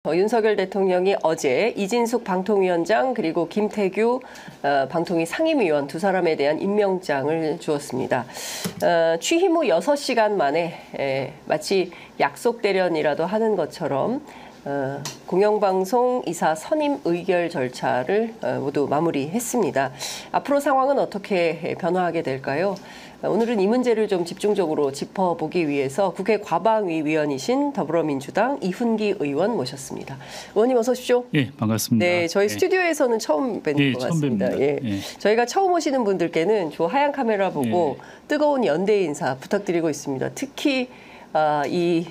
윤석열 대통령이 어제 이진숙 방통위원장 그리고 김태규 방통위 상임위원 두 사람에 대한 임명장을 주었습니다. 취임 후 6시간 만에 마치 약속 대련이라도 하는 것처럼 공영방송 이사 선임 의결 절차를 모두 마무리했습니다. 앞으로 상황은 어떻게 변화하게 될까요? 오늘은 이 문제를 좀 집중적으로 짚어보기 위해서 국회 과방위 위원이신 더불어민주당 이훈기 의원 모셨습니다. 의원님 어서 오십시오. 예, 반갑습니다. 네, 저희 스튜디오에서는 처음 뵙는 것 같습니다. 예. 저희가 처음 오시는 분들께는 저 하얀 카메라 보고 뜨거운 연대 인사 부탁드리고 있습니다. 특히 이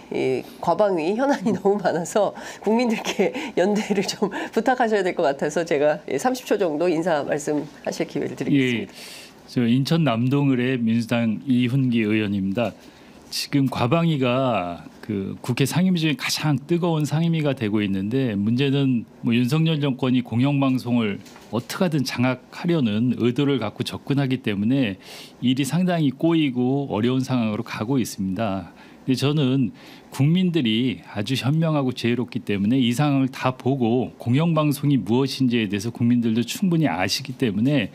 과방위 현안이 너무 많아서 국민들께 연대를 좀 부탁하셔야 될 것 같아서 제가 30초 정도 인사 말씀하실 기회를 드리겠습니다. 저 인천 남동을의 민주당 이훈기 의원입니다. 지금 과방위가 그 국회 상임위 중에 가장 뜨거운 상임위가 되고 있는데 문제는 윤석열 정권이 공영방송을 어떻게 하든 장악하려는 의도를 갖고 접근하기 때문에 일이 상당히 꼬이고 어려운 상황으로 가고 있습니다. 근데 저는 국민들이 아주 현명하고 지혜롭기 때문에 이 상황을 다 보고 공영방송이 무엇인지에 대해서 국민들도 충분히 아시기 때문에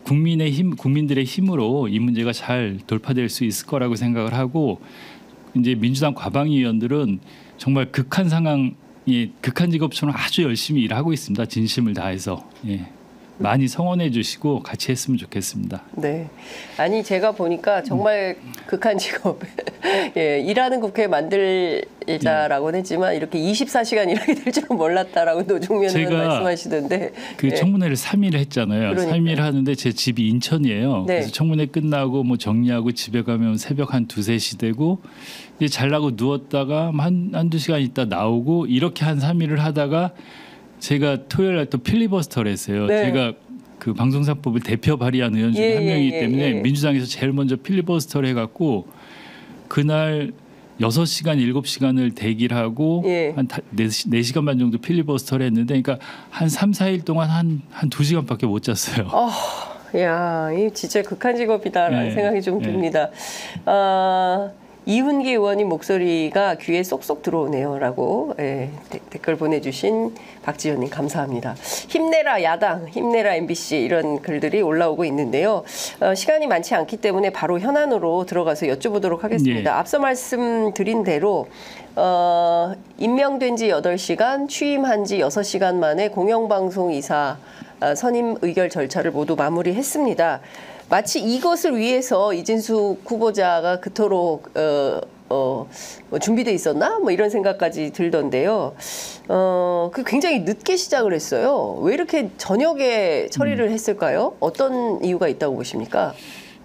국민들의 힘으로 이 문제가 잘 돌파될 수 있을 거라고 생각을 하고 이제 민주당 과방위 의원들은 정말 극한 상황이 극한 직업처럼 아주 열심히 일하고 있습니다. 진심을 다해서 많이 성원해 주시고 같이 했으면 좋겠습니다. 네, 아니 제가 보니까 정말 극한 직업 일하는 국회 만들자라고는 했지만 이렇게 24시간 일하게 될 줄은 몰랐다라고 노종면 의원 말씀하시던데 그 청문회를 3일 했잖아요. 그러니까요. 3일 하는데 제 집이 인천이에요. 그래서 청문회 끝나고 뭐 정리하고 집에 가면 새벽 한 2, 3시 되고 이제 잘라고 누웠다가 한두 시간 있다 나오고 이렇게 한 3일을 하다가 제가 토요일 날 또 필리버스터를 했어요. 제가 그 방송사법을 대표 발의한 의원 중에 한 명이기 때문에 민주당에서 제일 먼저 필리버스터를 해갖고 그날 6시간, 7시간을 대기를 하고 한 4시간 반 정도 필리버스터를 했는데 그러니까 한 3, 4일 동안 한 2시간밖에 못 잤어요. 야, 이 진짜 극한 직업이다라는 생각이 좀 듭니다. 이훈기 의원님 목소리가 귀에 쏙쏙 들어오네요라고 댓글 보내주신 박지현님 감사합니다. 힘내라 야당, 힘내라 MBC 이런 글들이 올라오고 있는데요. 시간이 많지 않기 때문에 바로 현안으로 들어가서 여쭤보도록 하겠습니다. 앞서 말씀드린 대로 임명된 지 8시간, 취임한 지 6시간 만에 공영방송 이사 선임 의결 절차를 모두 마무리했습니다. 마치 이것을 위해서 이진숙 후보자가 그토록 준비돼 있었나? 뭐 이런 생각까지 들던데요. 그 굉장히 늦게 시작을 했어요. 왜 이렇게 저녁에 처리를 했을까요? 어떤 이유가 있다고 보십니까?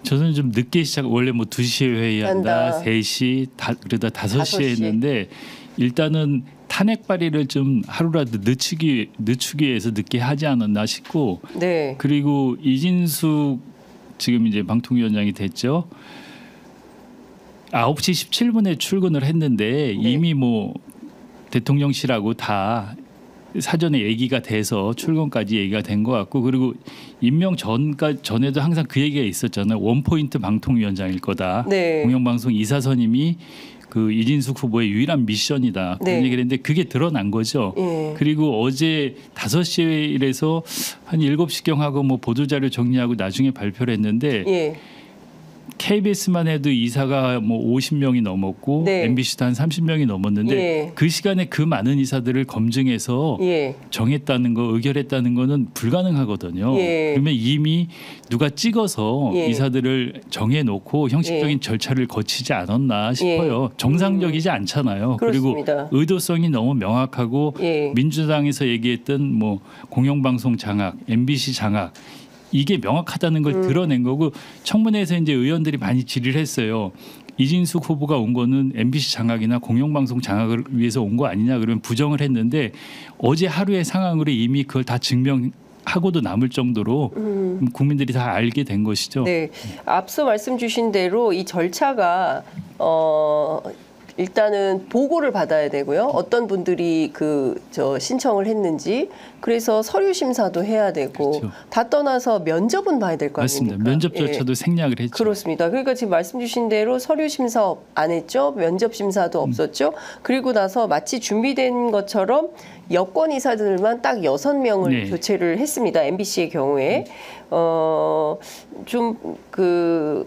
저는 좀 늦게 원래 뭐 2시에 회의한다, 3시, 그러다 5시에 했는데 일단은 탄핵 발의를 좀 하루라도 늦추기 위해서 늦게 하지 않았나 싶고 그리고 이진숙 지금 이제 방통위원장이 됐죠. 9시 17분에 출근을 했는데 이미 뭐 대통령실하고 다 사전에 얘기가 돼서 출근까지 얘기가 된 것 같고 그리고 임명 전에도 항상 그 얘기가 있었잖아요. 원포인트 방통위원장일 거다. 공영방송 이사 선임이 그 이진숙 후보의 유일한 미션이다. 그런 얘기를 했는데 그게 드러난 거죠. 그리고 어제 5시에서 한 7시경 하고 뭐 보도자료 정리하고 나중에 발표를 했는데 KBS만 해도 이사가 뭐 50명이 넘었고 MBC도 한 30명이 넘었는데 그 시간에 그 많은 이사들을 검증해서 정했다는 거, 의결했다는 거는 불가능하거든요. 그러면 이미 누가 찍어서 이사들을 정해놓고 형식적인 절차를 거치지 않았나 싶어요. 정상적이지 않잖아요. 그렇습니다. 그리고 의도성이 너무 명확하고 민주당에서 얘기했던 뭐 공영방송 장악, MBC 장악 이게 명확하다는 걸 드러낸 거고 청문회에서 이제 의원들이 많이 질의를 했어요. 이진숙 후보가 온 거는 MBC 장악이나 공영방송 장악을 위해서 온 거 아니냐 그러면 부정을 했는데 어제 하루의 상황으로 이미 그걸 다 증명하고도 남을 정도로 국민들이 다 알게 된 것이죠. 앞서 말씀 주신 대로 이 절차가 일단은 보고를 받아야 되고요. 어떤 분들이 신청을 했는지 그래서 서류 심사도 해야 되고 그렇죠. 다 떠나서 면접은 봐야 될 거 아닙니까? 맞습니다. 면접 절차도 생략을 했죠. 그렇습니다. 그러니까 지금 말씀 주신 대로 서류 심사 안 했죠. 면접 심사도 없었죠. 그리고 나서 마치 준비된 것처럼 여권 이사들만 딱 6명을 네. 교체를 했습니다. MBC의 경우에.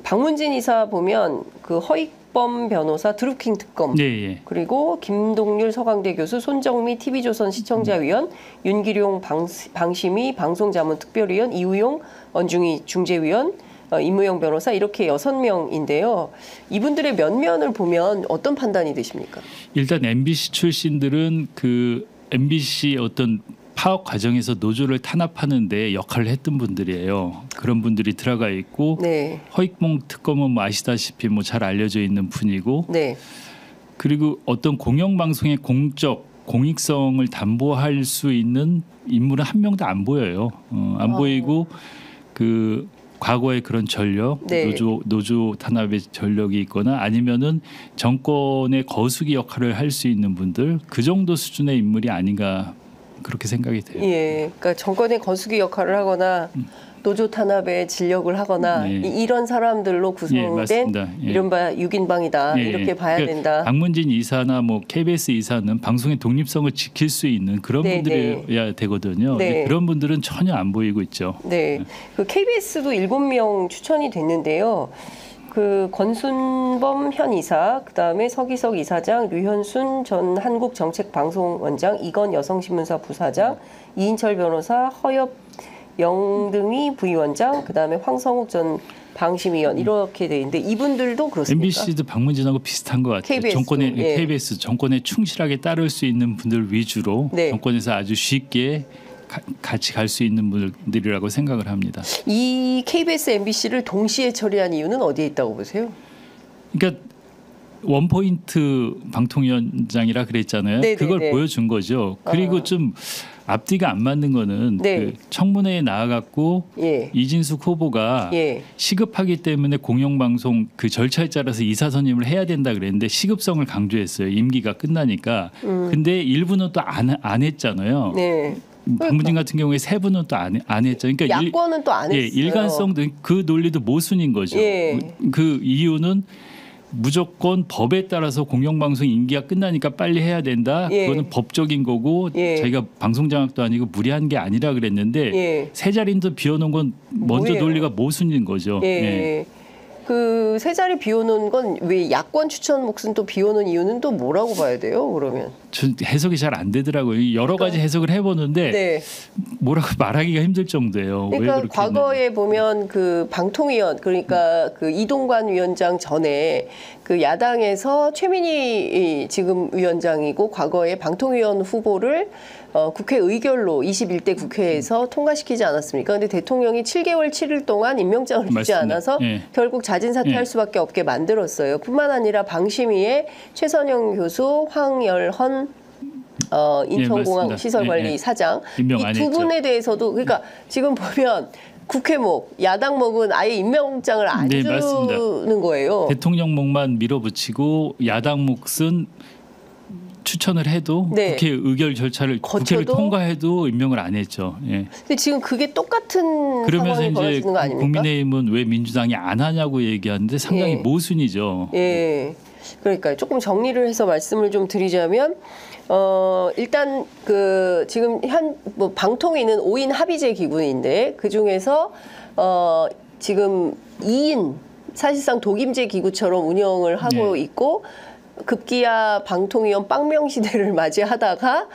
박문진 이사 보면 허익범 변호사 드루킹 특검. 네, 그리고 김동률 서강대 교수, 손정미 TV조선 시청자위원, 윤기룡 방심위 방송자문특별위원, 이우용 언중이 중재위원, 임무영 변호사 이렇게 6명인데요. 이분들의 면면을 보면 어떤 판단이 되십니까? 일단 MBC 출신들은 MBC 어떤 파업 과정에서 노조를 탄압하는데 역할을 했던 분들이에요. 그런 분들이 들어가 있고 네. 허익봉 특검은 아시다시피 잘 알려져 있는 분이고 네. 그리고 어떤 공영방송의 공익성을 담보할 수 있는 인물은 한 명도 안 보여요. 안 보이고 과거의 그런 전력, 네. 노조 탄압의 전력이 있거나 아니면은 정권의 거수기 역할을 할 수 있는 분들 그 정도 수준의 인물이 아닌가 그렇게 생각이 돼요. 예, 그러니까 정권의 거수기 역할을 하거나 노조 탄압에 진력을 하거나 네. 이런 사람들로 구성된 맞습니다. 이른바 6인방이다 이렇게 봐야 그러니까 된다. 박문진 이사나 KBS 이사는 방송의 독립성을 지킬 수 있는 그런 네, 분들이어야 되거든요. 네. 근데 그런 분들은 전혀 안 보이고 있죠. 네, KBS도 7명 추천이 됐는데요. 권순범 현 이사, 그다음에 서기석 이사장, 류현순 전 한국정책방송원장, 이건 여성신문사 부사장, 이인철 변호사, 허엽 영등이 부위원장, 그다음에 황성욱 전 방심위원 이렇게 돼 있는데 이분들도 그렇습니까? MBC도 박문진하고 비슷한 것 같아요. KBS 도, 예. KBS 정권에 충실하게 따를 수 있는 분들 위주로 네. 정권에서 아주 쉽게 같이 갈 수 있는 분들이라고 생각을 합니다. 이 KBS, MBC를 동시에 처리한 이유는 어디에 있다고 보세요? 그러니까 원포인트 방통위원장이라 그랬잖아요. 네네네. 그걸 보여준 거죠. 그리고 좀 앞뒤가 안 맞는 거는 네. 청문회에 나와갖고 예. 이진숙 후보가 예. 시급하기 때문에 공영방송 절차에 따라서 이사 선임을 해야 된다 그랬는데 시급성을 강조했어요. 임기가 끝나니까. 근데 일부는 또 안 했잖아요. 네. 박문진 같은 경우에 3분은 또 안 했죠. 그러니까 야권은 또 안 했어요. 일관성 그 논리도 모순인 거죠. 예. 그 이유는 무조건 법에 따라서 공영방송 임기가 끝나니까 빨리 해야 된다. 예. 그거는 법적인 거고 예. 자기가 방송장악도 아니고 무리한 게 아니라 그랬는데 예. 세 자리도 비워놓은 건 먼저 뭐예요? 논리가 모순인 거죠. 예. 세 자리 비워놓은 건 왜 야권 추천 몫은 또 비워놓은 이유는 또 뭐라고 봐야 돼요? 그러면? 전 해석이 잘 안 되더라고요. 여러 가지 해석을 해보는데 네. 뭐라고 말하기가 힘들 정도예요. 왜 그러니까 그렇게 과거에 했는지. 보면 방통위원 그러니까 이동관 위원장 전에 야당에서 최민희 지금 위원장이고 과거에 방통위원 후보를 국회 의결로 21대 국회에서 통과시키지 않았습니까? 근데 대통령이 7개월 7일 동안 임명장을 주지 맞습니다. 않아서 예. 결국 자진 사퇴할 예. 수밖에 없게 만들었어요. 뿐만 아니라 방심위에 최선영 교수, 황열헌 인천공항 맞습니다. 시설관리 사장 임명 이 안 두 했죠. 분에 대해서도 그러니까 지금 보면 국회목, 야당목은 아예 임명장을 안 네, 주는 맞습니다. 거예요. 대통령목만 밀어붙이고 야당 몫은 추천을 해도 네. 국회 의결 절차를 국회를 거쳐도? 통과해도 임명을 안 했죠. 예. 근데 지금 그게 똑같은 그러면서 상황이 이제 벌어지는 거 아닙니까? 국민의힘은 왜 민주당이 안 하냐고 얘기하는데 상당히 예. 모순이죠. 예. 그러니까 조금 정리를 해서 말씀을 좀 드리자면 일단 지금 방통위는 5인 합의제 기구인데 그 중에서 지금 2인 사실상 독임제 기구처럼 운영을 하고 네. 있고 급기야 방통위원 빵명 시대를 맞이하다가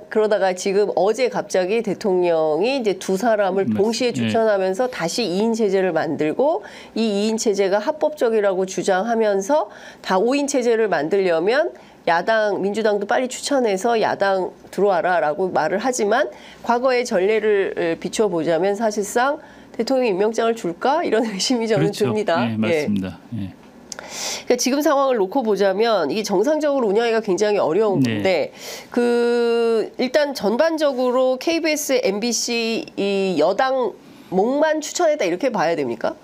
그러다가 지금 어제 갑자기 대통령이 이제 두 사람을 동시에 추천하면서 다시 2인 체제를 만들고 이 2인 체제가 합법적이라고 주장하면서 다 5인 체제를 만들려면 야당 민주당도 빨리 추천해서 야당 들어와라라고 말을 하지만 과거의 전례를 비춰보자면 사실상 대통령 임명장을 줄까 이런 의심이 저는 그렇죠. 듭니다. 네, 맞습니다. 예. 그러니까 지금 상황을 놓고 보자면 이게 정상적으로 운영하기가 굉장히 어려운 건데 일단 전반적으로 KBS, MBC 이 여당 목만 추천했다 이렇게 봐야 됩니까?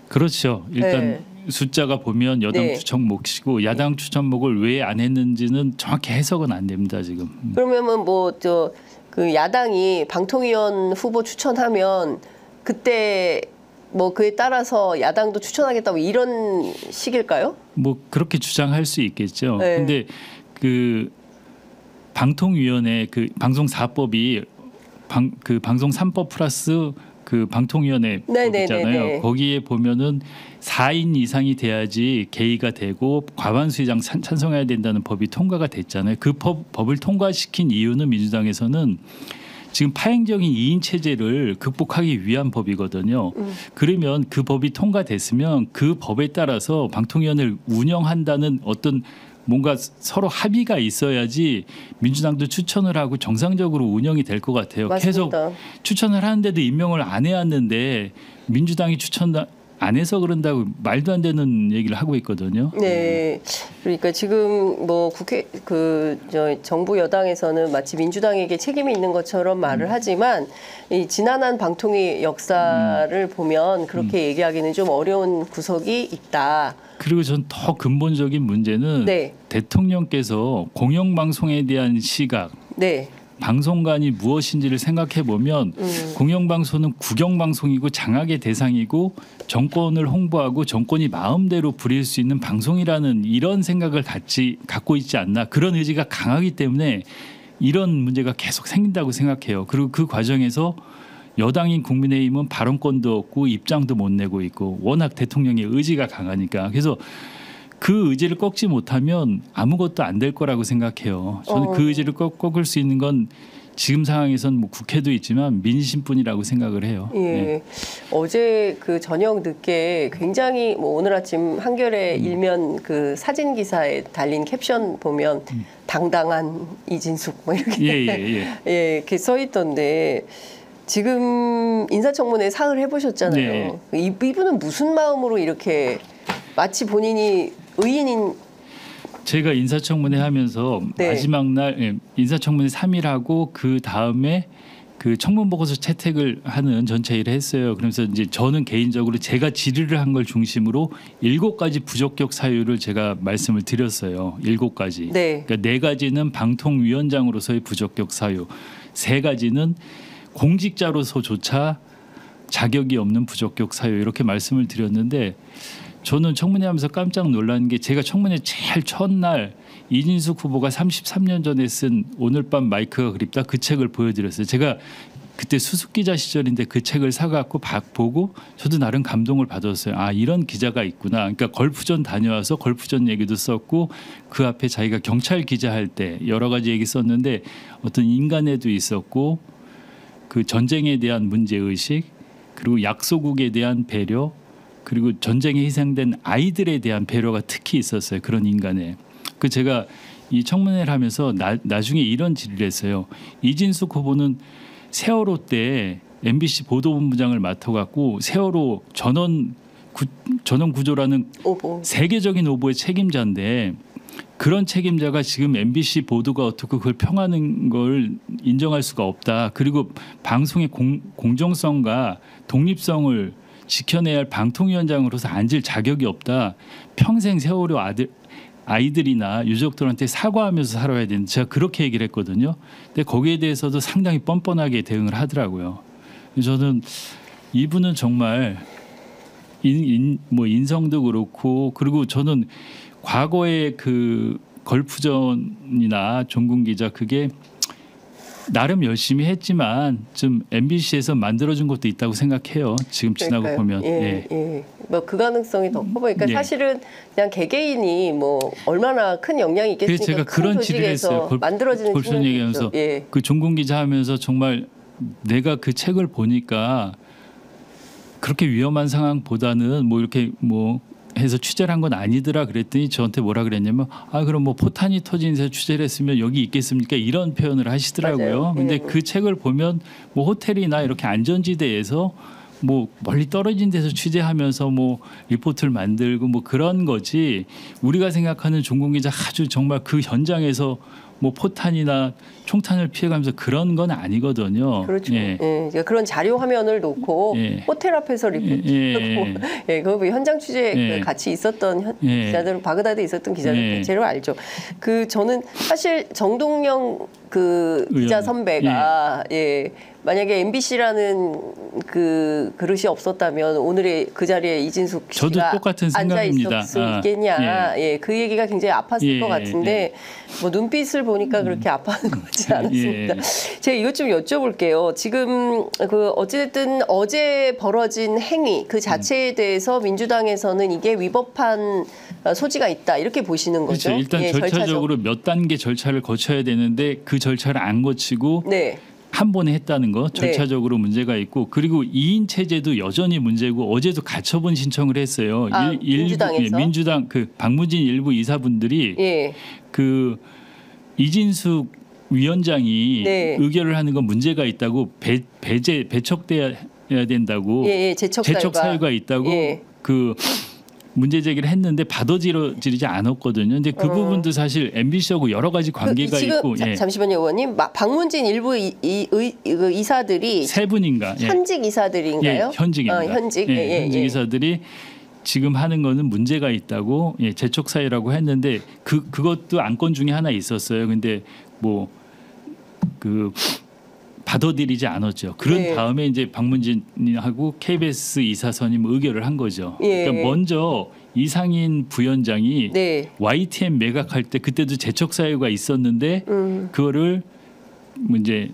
그렇죠. 일단 숫자가 보면 여당 네. 추천 몫이고 야당 추천 몫을 왜 안 했는지는 정확히 해석은 안 됩니다 지금. 그러면은 뭐 그 야당이 방통위원 후보 추천하면 그때 뭐 그에 따라서 야당도 추천하겠다고 이런 식일까요? 뭐 그렇게 주장할 수 있겠죠. 네. 근데 그 방통위원회 그 방송사법이 그 방송 3법 플러스 그 방통위원회 네네네네. 법이잖아요. 거기에 보면은 4인 이상이 돼야지 개의가 되고 과반수의장 찬성해야 된다는 법이 통과가 됐잖아요. 그 법을 통과시킨 이유는 민주당에서는 지금 파행적인 2인 체제를 극복하기 위한 법이거든요. 그러면 그 법이 통과됐으면 그 법에 따라서 방통위원회를 운영한다는 어떤 뭔가 서로 합의가 있어야지 민주당도 추천을 하고 정상적으로 운영이 될 것 같아요. 계속 맞습니다. 추천을 하는데도 임명을 안 해왔는데 민주당이 추천 안 해서 그런다고 말도 안 되는 얘기를 하고 있거든요. 네, 그러니까 지금 뭐 국회 저 정부 여당에서는 마치 민주당에게 책임이 있는 것처럼 말을 하지만 이 지난한 방통위 역사를 보면 그렇게 얘기하기는 좀 어려운 구석이 있다. 그리고 전 더 근본적인 문제는 네, 대통령께서 공영방송에 대한 시각, 네, 방송관이 무엇인지를 생각해 보면 공영방송은 국영방송이고 장악의 대상이고 정권을 홍보하고 정권이 마음대로 부릴 수 있는 방송이라는 이런 생각을 갖고 있지 않나, 그런 의지가 강하기 때문에 이런 문제가 계속 생긴다고 생각해요. 그리고 그 과정에서 여당인 국민의힘은 발언권도 없고 입장도 못 내고 있고 워낙 대통령의 의지가 강하니까, 그래서 그 의지를 꺾지 못하면 아무것도 안 될 거라고 생각해요. 저는 그 의지를 꺾을 수 있는 건 지금 상황에선 뭐 국회도 있지만 민심뿐이라고 생각을 해요. 예. 네. 어제 그 저녁 늦게 굉장히 뭐 오늘 아침 한겨레 일면 그 사진 기사에 달린 캡션 보면 당당한 이진숙 뭐 이렇게 예. 예, 이렇게 써 있던데 지금 인사청문회 사흘 해보셨잖아요. 이분은 무슨 마음으로 이렇게 마치 본인이 의인인 제가 인사청문회 하면서 네. 마지막 날 인사청문회 3일 하고 그 다음에 그 청문 보고서 채택을 하는 전체 일을 했어요. 그러면서 이제 저는 개인적으로 제가 질의를 한 걸 중심으로 7가지 부적격 사유를 제가 말씀을 드렸어요. 7가지. 네. 그러니까 4가지는 방통위원장으로서의 부적격 사유, 3가지는 공직자로서조차 자격이 없는 부적격 사유, 이렇게 말씀을 드렸는데 저는 청문회 하면서 깜짝 놀란 게, 제가 청문회 제일 첫날 이진숙 후보가 33년 전에 쓴 오늘 밤 마이크가 그립다, 그 책을 보여드렸어요. 제가 그때 수습기자 시절인데 그 책을 사갖고 보고 저도 나름 감동을 받았어요. 아, 이런 기자가 있구나. 그러니까 걸프전 다녀와서 걸프전 얘기도 썼고 그 앞에 자기가 경찰 기자할 때 여러 가지 얘기 썼는데 어떤 인간애도 있었고 그 전쟁에 대한 문제의식, 그리고 약소국에 대한 배려, 그리고 전쟁에 희생된 아이들에 대한 배려가 특히 있었어요. 그런 인간에. 그 제가 이 청문회를 하면서 나중에 이런 질의를 했어요. 이진숙 후보는 세월호 때 MBC 보도본부장을 맡아갖고 세월호 전원 구조라는 오보. 세계적인 오보의 책임자인데, 그런 책임자가 지금 MBC 보도가 어떻게 그걸 평하는 걸 인정할 수가 없다. 그리고 방송의 공정성과 독립성을 지켜내야 할 방통위원장으로서 앉을 자격이 없다. 평생 세월호 아이들이나 유족들한테 사과하면서 살아야 되는, 제가 그렇게 얘기를 했거든요. 근데 거기에 대해서도 상당히 뻔뻔하게 대응을 하더라고요. 저는 이분은 정말 인성도 그렇고, 그리고 저는 과거에 그 걸프전이나 종군 기자 그게 나름 열심히 했지만 좀 MBC에서 만들어준 것도 있다고 생각해요. 지금 지나고 그러니까요. 보면. 예. 뭐 그 가능성이 더 커 보니까 예. 사실은 그냥 개개인이 뭐 얼마나 큰 영향이 있겠습니까? 그래서 제가 큰 그런 질의를 조직에서 했어요. 만들어지는 걸프전 측면이 얘기하면서 있죠. 예. 그 종군 기자 하면서 정말 내가 그 책을 보니까 그렇게 위험한 상황보다는 뭐 이렇게 뭐 해서 취재를 한 건 아니더라 그랬더니 저한테 뭐라 그랬냐면, 아 그럼 뭐 포탄이 터진 데서 취재를 했으면 여기 있겠습니까? 이런 표현을 하시더라고요. 맞아요. 근데 예. 그 책을 보면 뭐 호텔이나 이렇게 안전지대에서 뭐 멀리 떨어진 데서 취재하면서 뭐 리포트를 만들고 뭐 그런 거지, 우리가 생각하는 종군 기자 아주 정말 그 현장에서 뭐 포탄이나 총탄을 피해가면서 그런 건 아니거든요. 그렇죠. 예. 그러니까 그런 자료 화면을 놓고 예. 호텔 앞에서 리포트하고 그 현장 취재 같이 있었던 기자들, 바그다드에 있었던 기자들 대체로 알죠. 저는 사실 정동영 기자 선배가 만약에 MBC라는 그릇이 없었다면 오늘의 그 자리에 이진숙 저도 씨가 똑같은 앉아 생각입니다. 있었겠냐. 그 얘기가 굉장히 아팠을 것 같은데 뭐 눈빛을 보니까 그렇게 아파하는 것 같지 않습니다. 제가 이것 좀 여쭤볼게요. 지금 어쨌든 어제 벌어진 행위 그 자체에 대해서 민주당에서는 이게 위법한 소지가 있다 이렇게 보시는 거죠. 그렇죠. 일단 절차적으로 몇 단계 절차를 거쳐야 되는데 그 절차를 안 거치고 한 번에 했다는 거 절차적으로 문제가 있고 그리고 2인 체제도 여전히 문제고 어제도 가처분 신청을 했어요. 민주당에서? 민주당 방문진 일부 이사분들이 그 이진숙 위원장이 의결을 하는 건 문제가 있다고 배척돼야 된다고 재척 사유가 있다고 그 문제 제기를 했는데 받아들여지지 않았거든요. 근데 그 부분도 사실 MBC하고 여러 가지 관계가 지금 있고. 잠시만요, 의원님. 방문진 일부 이사들이 세 분인가? 현직 이사들인가요? 현직입니다. 현직 이사들이 지금 하는 거는 문제가 있다고 재촉 사유라고 했는데 그것도 안건 중에 하나 있었어요. 근데 뭐 받아들이지 않았죠. 그런 다음에 이제 박문진하고 KBS 이사 선임 의결을 한 거죠. 그러니까 먼저 이상인 부위원장이 YTN 매각할 때 그때도 재촉 사유가 있었는데 그거를 이제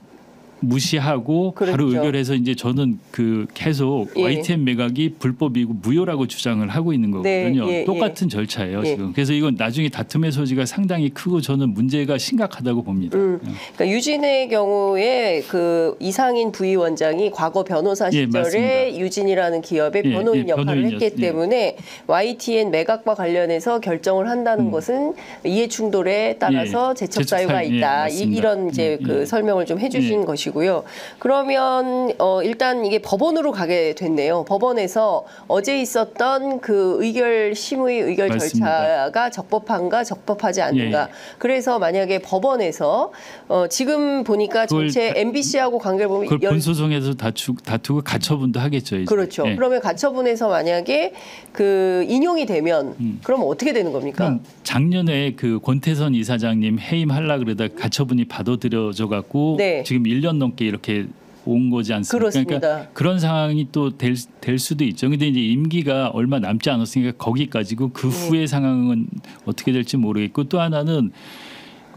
무시하고 바로 의결해서 이제 저는 계속 YTN 매각이 불법이고 무효라고 주장을 하고 있는 거거든요. 똑같은 절차예요 지금. 그래서 이건 나중에 다툼의 소지가 상당히 크고 저는 문제가 심각하다고 봅니다. 그러니까 유진의 경우에 이상인 부위원장이 과거 변호사 시절에 유진이라는 기업의 변호인 역할을 했기 때문에 YTN 매각과 관련해서 결정을 한다는 것은 이해 충돌에 따라서 재척 사유가 있다. 이런 이제 설명을 좀 해주신 것이고. 그러면 일단 이게 법원으로 가게 됐네요. 법원에서 어제 있었던 의결 심의 의결 절차가 적법한가 적법하지 않는가. 그래서 만약에 법원에서 지금 보니까 전체 MBC하고 관계를 보면 그걸 본소송에서 다투고 가처분도 하겠죠. 이제. 그렇죠. 그러면 가처분에서 만약에 인용이 되면 그럼 어떻게 되는 겁니까? 그럼 작년에 권태선 이사장님 해임하려고 그러다 가처분이 받아들여져 갖고 지금 1년 넘게 이렇게 온 거지 않습니까? 그렇습니다. 그러니까 그런 상황이 또 될 수도 있죠. 근데 이제 임기가 얼마 남지 않았으니까 거기까지고 그 후의 상황은 어떻게 될지 모르겠고 또 하나는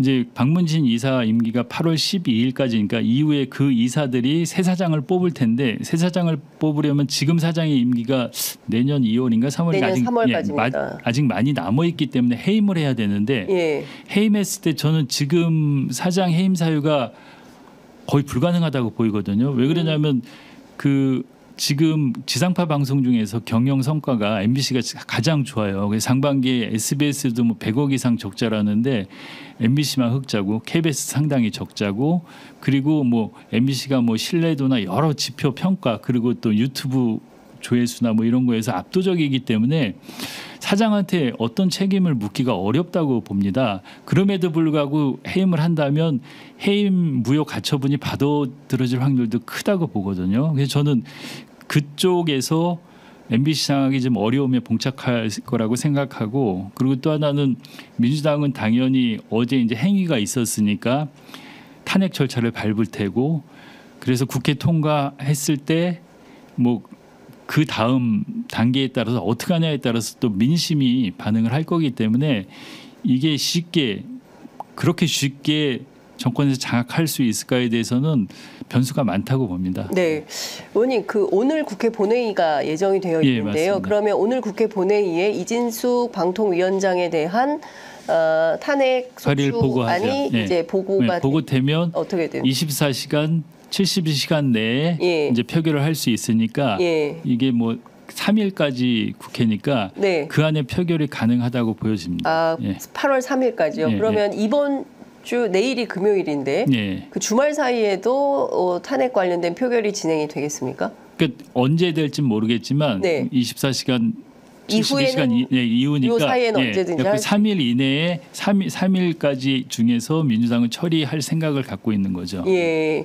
이제 박문진 이사 임기가 8월 12일까지니까 이후에 그 이사들이 새 사장을 뽑을 텐데 새 사장을 뽑으려면 지금 사장의 임기가 내년 2월인가 3월인가 내년 3월까지입니다. 아직 많이 남아 있기 때문에 해임을 해야 되는데 해임했을 때 저는 지금 사장 해임 사유가 거의 불가능하다고 보이거든요. 왜 그러냐면 지금 지상파 방송 중에서 경영 성과가 MBC가 가장 좋아요. 상반기에 SBS도 100억 이상 적자라는데 MBC만 흑자고 KBS 상당히 적자고 그리고 MBC가 신뢰도나 여러 지표 평가 그리고 또 유튜브 조회수나 이런 거에서 압도적이기 때문에 사장한테 어떤 책임을 묻기가 어렵다고 봅니다. 그럼에도 불구하고 해임을 한다면 해임 무효 가처분이 받아들여질 확률도 크다고 보거든요. 그래서 저는 그쪽에서 MBC 상황이 좀 어려움에 봉착할 거라고 생각하고 그리고 또 하나는 민주당은 당연히 어제 이제 행위가 있었으니까 탄핵 절차를 밟을 테고 그래서 국회 통과했을 때 그 다음 단계에 따라서 어떻게 하냐에 따라서 또 민심이 반응을 할 거기 때문에 이게 그렇게 쉽게 정권에서 장악할 수 있을까에 대해서는 변수가 많다고 봅니다. 네, 의원님 오늘 국회 본회의가 예정이 되어 있는데요. 그러면 오늘 국회 본회의에 이진숙 방통위원장에 대한 탄핵 소추안이 이제 보고가 보고되면 어떻게 돼요? 24시간 72시간 내에 이제 표결을 할 수 있으니까 이게 3일까지 국회니까 그 안에 표결이 가능하다고 보여집니다. 8월 3일까지요. 그러면 이번 주 내일이 금요일인데 그 주말 사이에도 탄핵 관련된 표결이 진행이 되겠습니까? 언제 될지 모르겠지만 24시간 72시간 이후니까 요 사이에는 언제든지 그 할 수 3일 이내에 3일까지 중에서 민주당은 처리할 생각을 갖고 있는 거죠. 예.